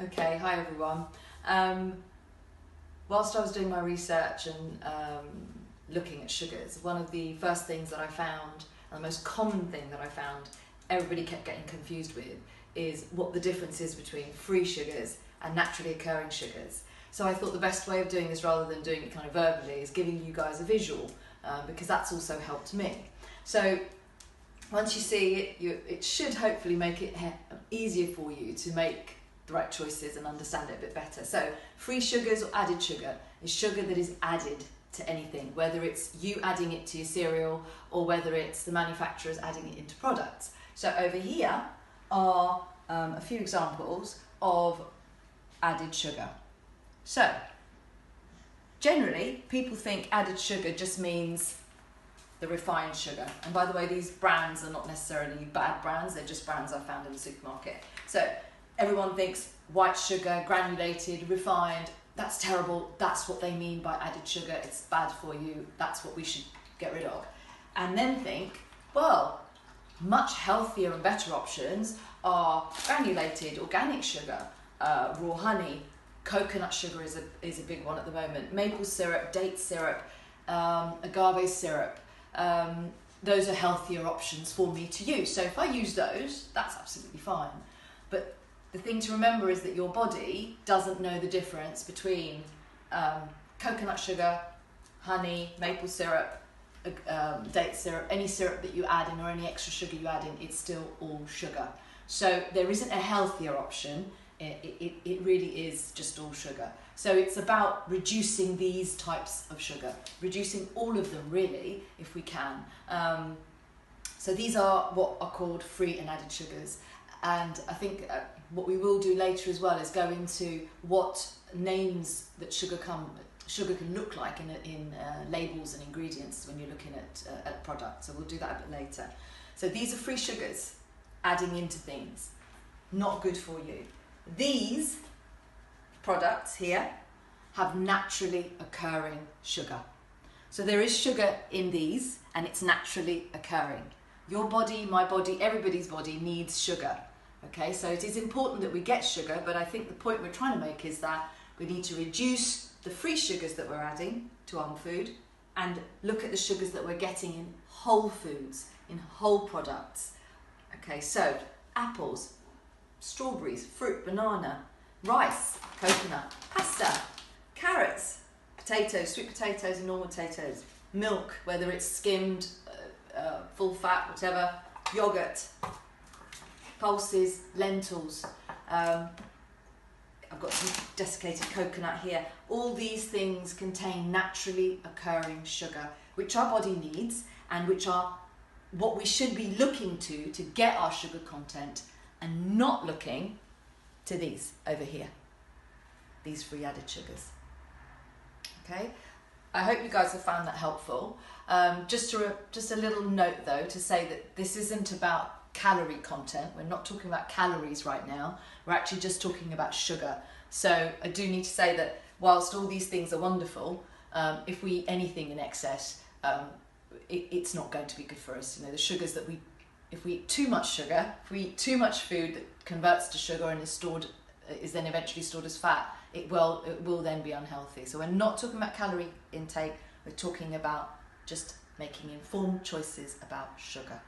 Okay, hi everyone. Whilst I was doing my research and looking at sugars, one of the first things that I found, and the most common thing that I found everybody kept getting confused with, is what the difference is between free sugars and naturally occurring sugars. So I thought the best way of doing this, rather than doing it kind of verbally, is giving you guys a visual, because that's also helped me. So once you see it, it should hopefully make it easier for you to make the right choices and understand it a bit better. So free sugars or added sugar is sugar that is added to anything, whether it's you adding it to your cereal or whether it's the manufacturers adding it into products. So over here are a few examples of added sugar. So generally people think added sugar just means the refined sugar. And by the way, these brands are not necessarily bad brands, they're just brands I found in the supermarket. So everyone thinks white sugar, granulated, refined, that's terrible, that's what they mean by added sugar, it's bad for you, that's what we should get rid of. And then think, well, much healthier and better options are granulated, organic sugar, raw honey, coconut sugar is a big one at the moment, maple syrup, date syrup, agave syrup. Those are healthier options for me to use. So if I use those, that's absolutely fine. But the thing to remember is that your body doesn't know the difference between coconut sugar, honey, maple syrup, date syrup, any syrup that you add in or any extra sugar you add in, it's still all sugar. So there isn't a healthier option, it really is just all sugar. So it's about reducing these types of sugar, reducing all of them really, if we can. So these are what are called free and added sugars. And I think what we will do later as well is go into what names that sugar can look like in labels and ingredients when you're looking at products. So we'll do that a bit later. So these are free sugars, adding into things, not good for you. These products here have naturally occurring sugar. So there is sugar in these and it's naturally occurring. Your body, my body, everybody's body needs sugar. Okay, so it is important that we get sugar, but I think the point we're trying to make is that we need to reduce the free sugars that we're adding to our food and look at the sugars that we're getting in whole foods, in whole products. Okay, so apples, strawberries, fruit, banana, rice, coconut, pasta, carrots, potatoes, sweet potatoes and normal potatoes, milk, whether it's skimmed, full fat, whatever, yogurt, pulses, lentils, I've got some desiccated coconut here. All these things contain naturally occurring sugar, which our body needs and which are what we should be looking to get our sugar content, and not looking to these over here, these free added sugars. Okay, I hope you guys have found that helpful. Just a little note though, to say that this isn't about calorie content. We're not talking about calories right now, we're actually just talking about sugar. So I do need to say that whilst all these things are wonderful, if we eat anything in excess, it's not going to be good for us. You know, the sugars that if we eat too much sugar, if we eat too much food that converts to sugar and is then eventually stored as fat, it will then be unhealthy. So we're not talking about calorie intake, we're talking about just making informed choices about sugar.